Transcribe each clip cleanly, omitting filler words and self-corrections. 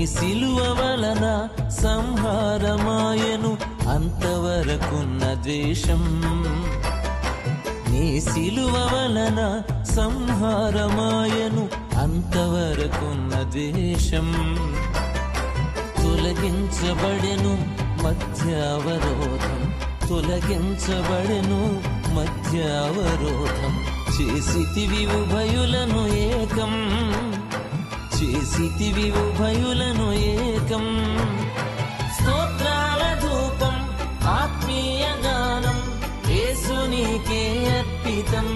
సిలువ వలన సంహారమాయను అంతవరకున్న ద్వేషం. నీ సిలువ వలన సంహారమాయను అంతవరకున్న ద్వేషం. తొలగించబడెను మధ్యావరోధం, తొలగించబడెను మధ్యావరోధం. చేసితివి ఉభయులను ఏకం, చేసితివి ఉభయులను ఏకం. స్తోత్రాల ధూపం ఆత్మీయ గానం యేసునికే అర్పితం.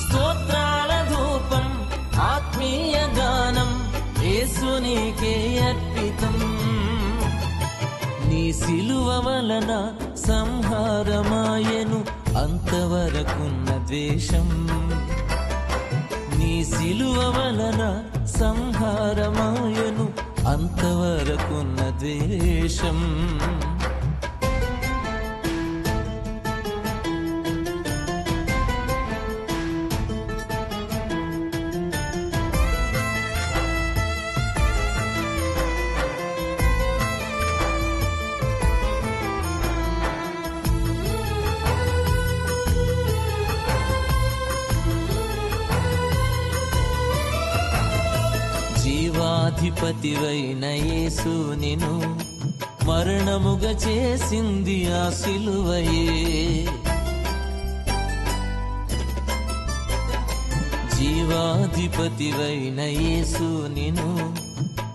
స్తోత్రాల ధూపం ఆత్మీయ గానం యేసునికే అర్పితం. నీ సిలువ వలన సంహారమాయను అంతవరకున్న ద్వేషం. నీ సిలువ వలన సంహారమాయను అంతవరకున్న ద్వేషం. జీవాధిపతివైన యేసు నిను మరణముగా చేసింది ఆ సిలువయే. జీవాధిపతివైన యేసు నిను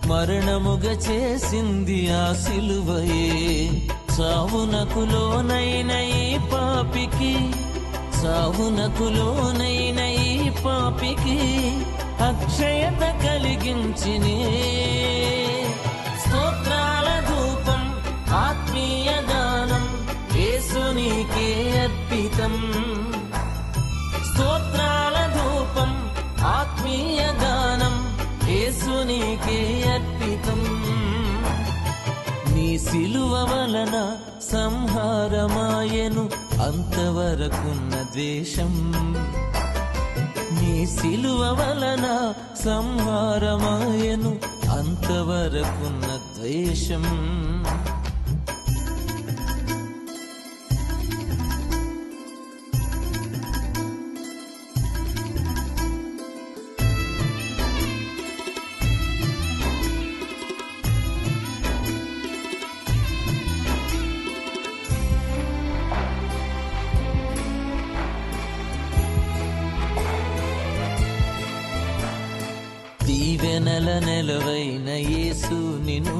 మరణముగా చేసింది ఆ సిలువయే. చావునకు లోనైన ఈ పాపికి, చావునకు లోనైన ఈ పాపికి అక్షయత కలిగించినే. స్తోత్రాల ధూపం ఆత్మీయ గానం యేసునికే అర్పితం. స్తోత్రాల ధూపం ఆత్మీయ గానం యేసునికే అర్పితం. నీ సిలువ వలన సంహారమాయను అంతవరకున్న ద్వేషం. నీ సిలువ వలన సంహారమాయను అంతవరకున్న ద్వేషం. దీవెనల నెలవైన యేసు నిను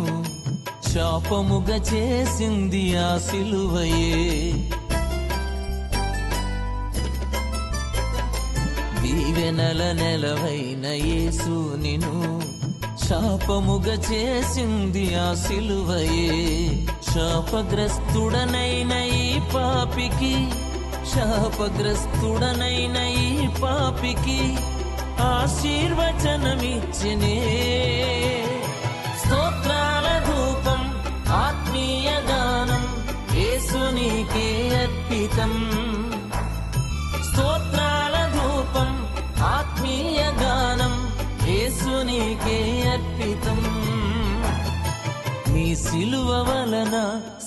శాపముగా చేసింది ఆ సిలువయే. దీవెనల నెలవైన యేసు నిను శాపముగా చేసింది ఆ సిలువయే. శాపగ్రస్తుడనైన ఈ పాపికి, శాపగ్రస్తుడనైన ఈ పాపికి ఆశీర్వచనమిచ్చినే. స్తోత్రాల ధూపం ఆత్మీయ గానం యేసునికే అర్పితం. స్తోత్రాల ధూపం ఆత్మీయ గానం యేసునికే అర్పితం. నీ సిలువ వలన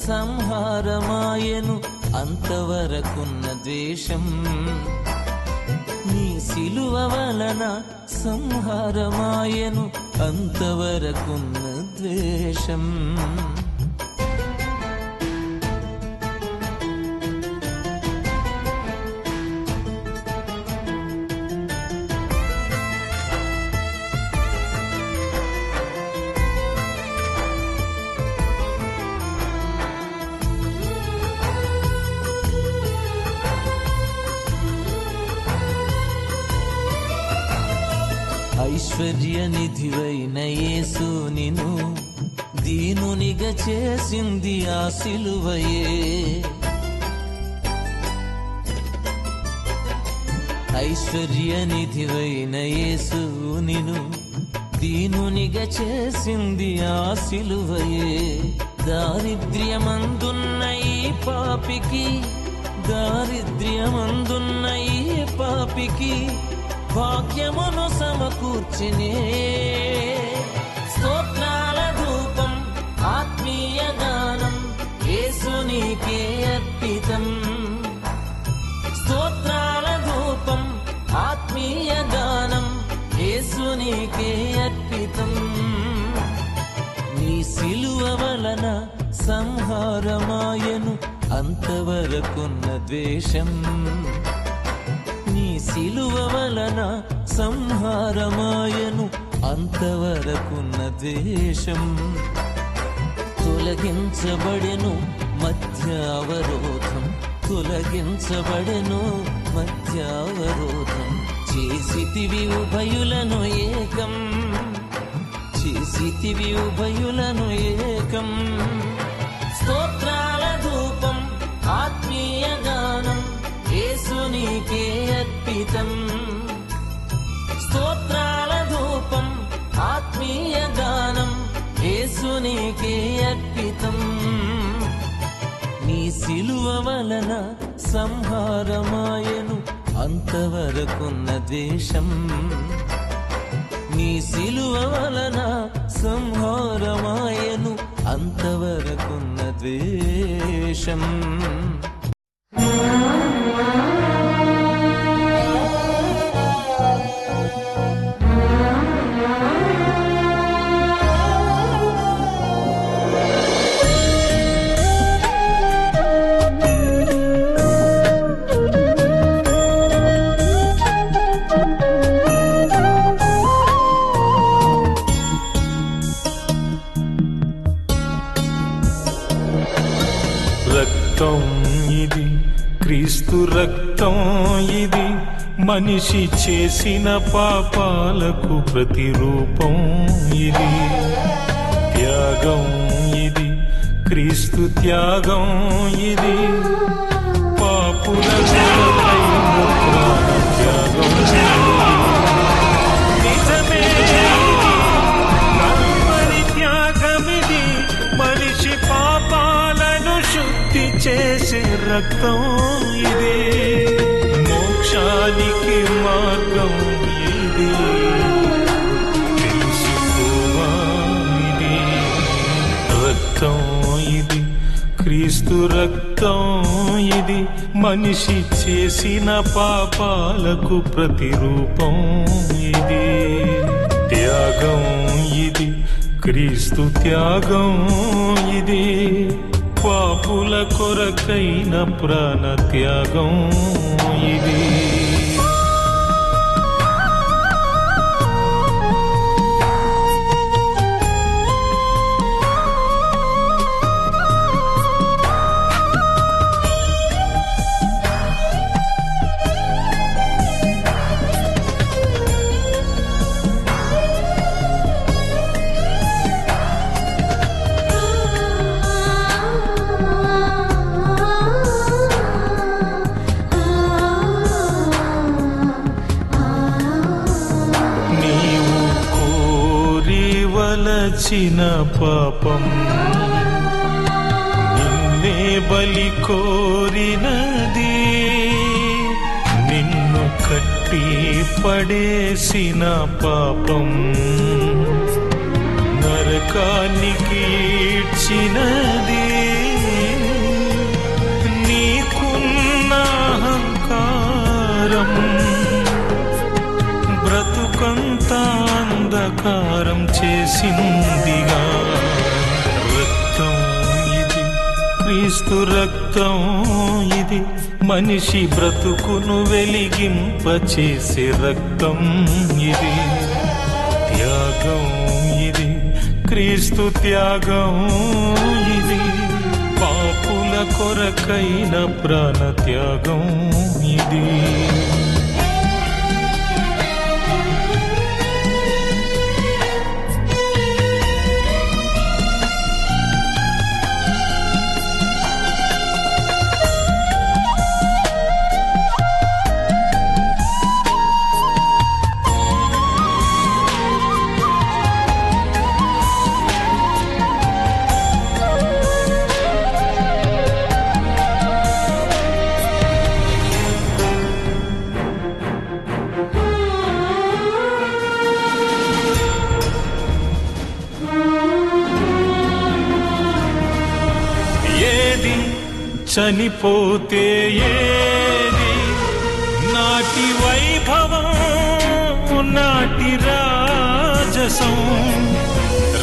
సంహారమాయను అంతవరకున్న ద్వేషం. నీ సిలువ వలన సంహారమాయను అంతవరకున్న ద్వేషం. ఐశ్వర్య నిధివైన యేసు నిను దీనునిగా చేసింది ఆ సిలువయే. ఐశ్వర్య నిధివైన యేసు నిను దీనునిగా చేసింది ఆ సిలువయే. దారిద్ర్యమందున్న ఈ పాపికి, దారిద్ర్యమందున్న ఈ పాపికి భాగ్యమును సమకూర్చినే. సంహారమాయను అంతవరకున్న ద్వేషం. నీ సిలువ వలన సంహారమాయను అంతవరకున్న ద్వేషం. తొలగించబడెను మధ్య అవరోధం, తొలగించబడెను మధ్య అవరోధం. చేసితివి ఉభయులను ఏకం, చేసితివి ఉభయులను ఏకం. స్తోత్రాల ధూపం ఆత్మీయ గానం యేసునికే అర్పితం. స్తోత్రాల ధూపం ఆత్మీయ గానం యేసునికే అర్పితం. నీ సిలువ వలన సంహారమాయను అంతవరకున్న ద్వేషం. నీ సిలువ వలన సంహారమాయను అంతవరకున్న ద్వేషం. రక్తం ఇది, క్రీస్తు రక్తం ఇది, మనిషి చేసిన పాపాలకు ప్రతిరూపం ఇది. త్యాగం ఇది, క్రీస్తు త్యాగం ఇది, పాపుల త్యాగం. నిజమే నల్లని త్యాగమిది, మనిషి పాపాలను శుద్ధి చేసే రక్తం ఇది. మోక్షానికి మార్గం ఇది, తెలుసుకోవాలి. రక్తం ఇది, క్రీస్తు రక్తం ఇది, మనిషి చేసిన పాపాలకు ప్రతిరూపం ఇది. త్యాగం ఇది, క్రీస్తు త్యాగం ఇది, పాపుల కొరకైన ప్రాణ త్యాగం ఇది. వలచిన పాపం నిన్నే బలి కోరినది, నిన్ను కట్టి పడేసిన పాపం నరకానికి ఈడ్చినది. నీకున్న అహంకారం బ్రతుకంతా అంధకారం చేసిందిగా. రక్తం ఇది, క్రీస్తు రక్తం ఇది, మనిషి బ్రతుకును వెలిగింపచేసే రక్తం ఇది. త్యాగం ఇది, క్రీస్తు త్యాగం ఇది, పాపుల కొరకైన ప్రాణ త్యాగం ఇది. చనిపోతే ఏది నాటి వైభవం, నాటి రాజసం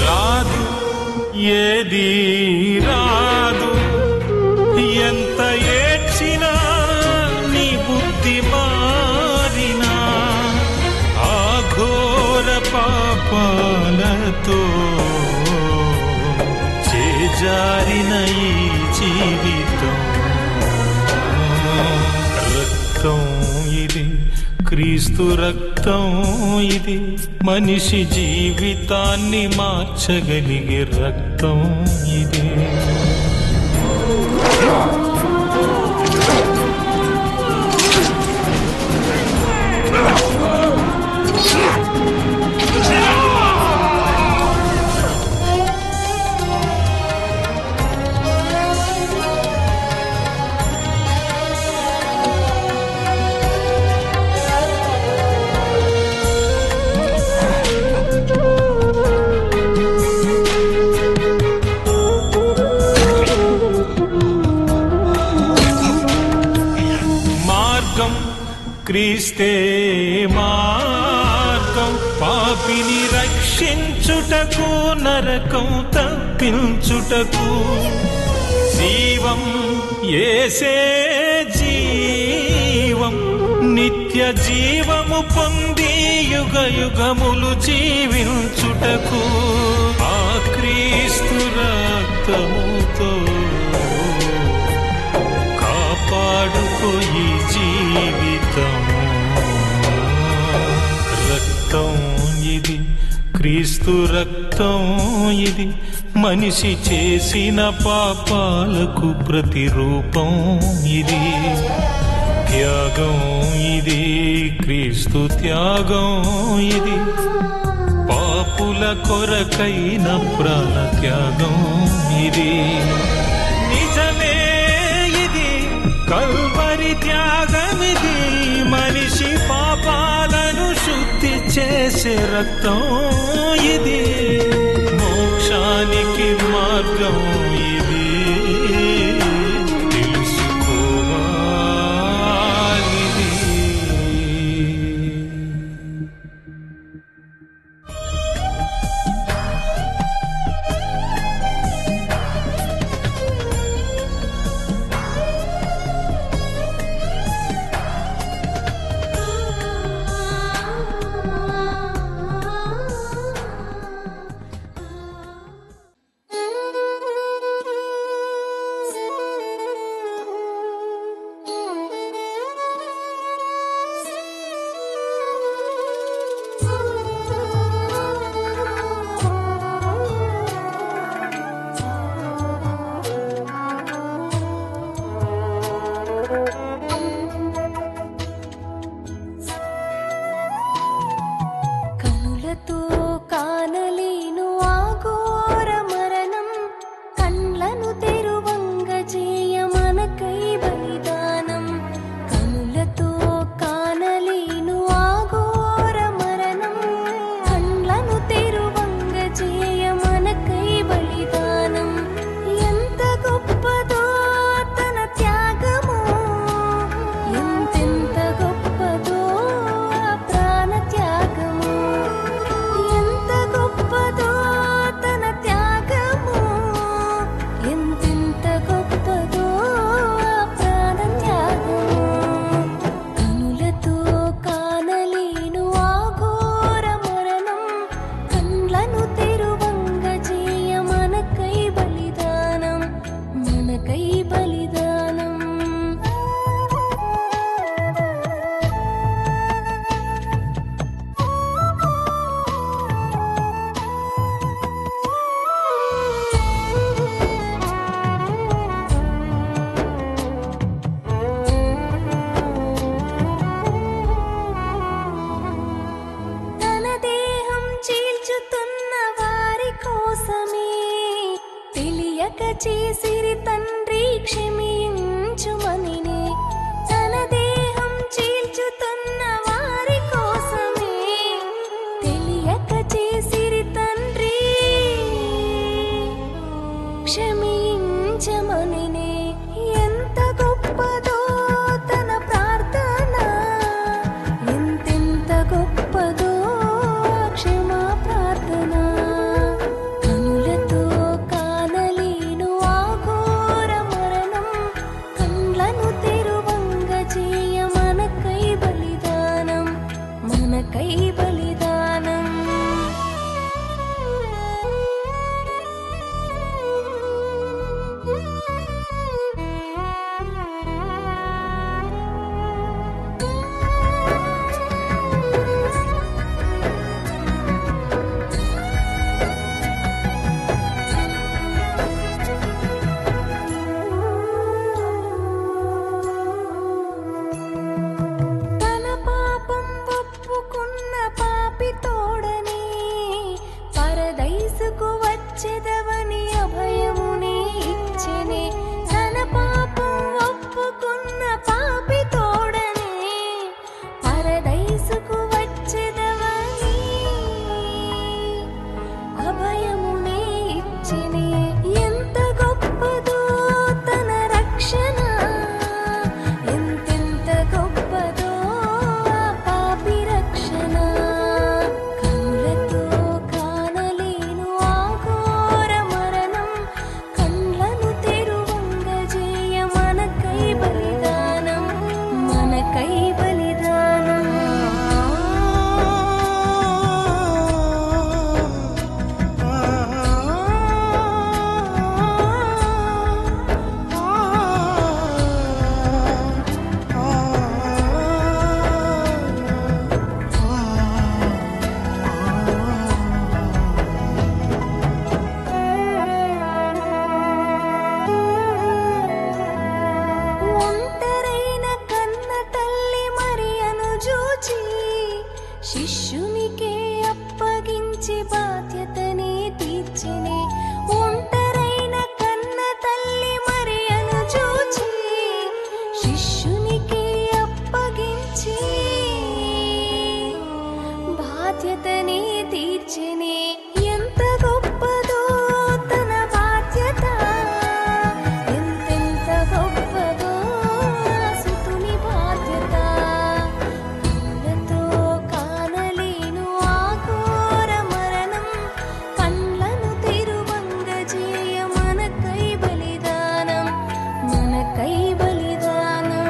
రాదు, ఏది రాదు. మరణంతో చేజారిన ఈ జీవితం. రక్తం ఇది, క్రీస్తు రక్తం ఇది, మనిషి జీవితాన్ని మార్చగలిగే రక్తం ఇది. క్రీస్తే మార్గం, పాపిని రక్షించుటకు, నరకం తప్పించుటకు. జీవం యేసే జీవం, నిత్య జీవము పొంది యుగ యుగములు జీవించుటకు. ఆ క్రీస్తు రక్తముతో కాపాడుకో ఈ జీవితం. రక్తం ఇది, క్రీస్తు రక్తం ఇది, మనిషి చేసిన పాపాలకు ప్రతిరూపం ఇది. త్యాగం ఇది, క్రీస్తు త్యాగం ఇది, పాపుల కొరకైన ప్రాణ త్యాగం ఇది. నిజమే ఇది, కల్వరి త్యాగమిది, మనిషి పాపాలను శుద్ధి చేసే రక్తం ఇది. మోక్షానికి మార్గం ఇది, తెలుసుకోవాలి. చేసిరి తండ్రి క్షమించుమనినే, తన దేహం చీల్చుతున్న వారి కోసమే తెలియక చేసిరి తండ్రి క్షమించమనినే. ఎంత గొప్పదో తన ప్రార్థన, ఎంతెంత గొప్పదో క్షమా ప్రార్థన. కనులతో కానలేను ఆ ఘోర మరణం, కండ్లను వచ్చెదవని అభయముని ఇచ్చెనే తన పాపం ఒప్పుకున్న పాపి తోడనే పరదైసుకు వచ్చెదవని అభయముని ఇచ్చెనే ఎంత గొప్పదో తన రక్షణ ఎంతెంత గొప్పదో ఆ పాపి రక్షణ కనులతో కానలేను ఆ ఘోర మరణం కండ్లను తెరువంగజేయ మనకై బలిదానం మనకై బలిదానం ఒంటరైన కన్న తల్లి మరియను చూచి శిష్యునికే అప్పగించి బాధ్యతని తీర్చెనే ఒంటరైన కన్న తల్లి మరియను చూచి శిష్యునికే అప్పగించి బాధ్యతని తీర్చెనే ఎంత గొప్పదో తన బాధ్యత ఎంతెంత గొప్పదో ఆ సుతుని బాధ్యత కళ్ళతో కానలేను ఆ ఘోర మరణం కండ్లను తెరువంగజేయ మనకై బలిదానం మనకై బలిదానం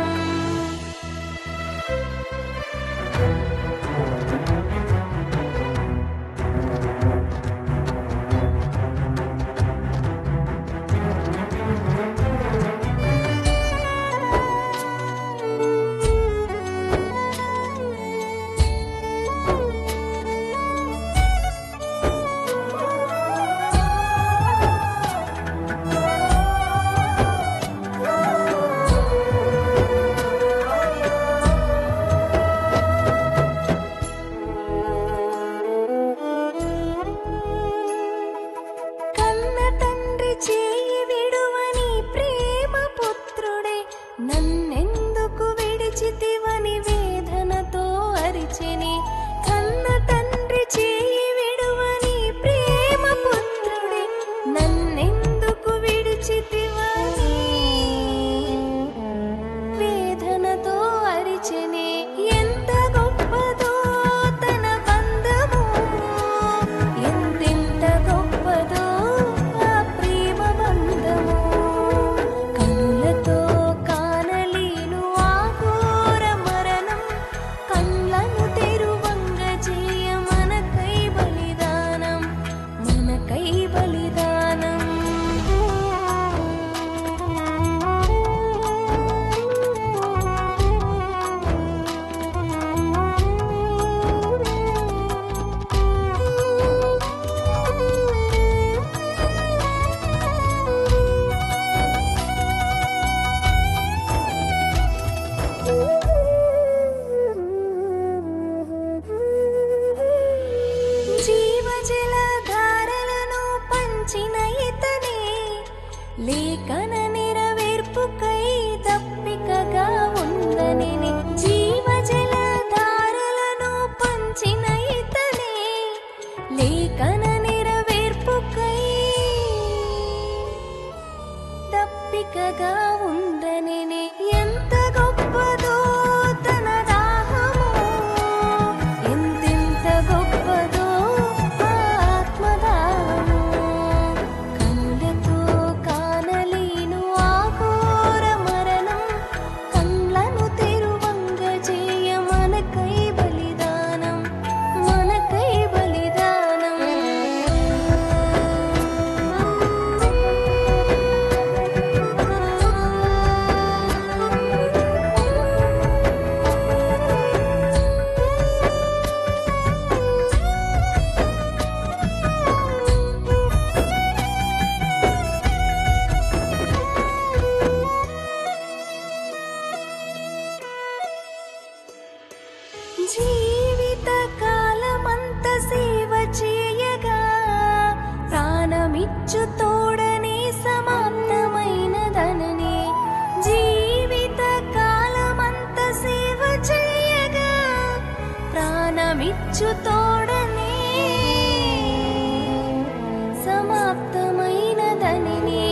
కన్న తండ్రి చేయి విడువని ప్రేమ పుత్రుడే నన్నెందుకు విడిచితివని వేదనతో అరిచెని కన్న తండ్రి చేయి విడువని ప్రేమ పుత్రుడే నన్నెందుకు విడిచితివని వేదనతో అరిచెని ఎంత గొప్పదో తన బంధము ఎంతెంత గొప్పదో ఆ ప్రేమ బంధము కనులతో కానలేను ఆ ఘోర మరణం కండ్లను తెరువంగజేయ మనకై బలిదానం మనకై బలిదానం జీవజలధారలను పంచిన ఇతనే లేఖన నెరవేర్పుకై దప్పికగా ఉందనెని జీవజలధారలను పంచిన ఇతనే లేఖన నెరవేర్పుకై దప్పికగా ఉందనెని ఎంత గొప్పదో తన దాహము ఎంతెంత గొప్పదో ఆ ఆత్మదాహము కనులతో కానలేను ప్రాణమిచ్చు తోడనే సమాప్తమైనదననే జీవిత కాలమంత సేవ చేయగా ప్రాణమిచ్చు తోడనే సమాప్తమైనదననే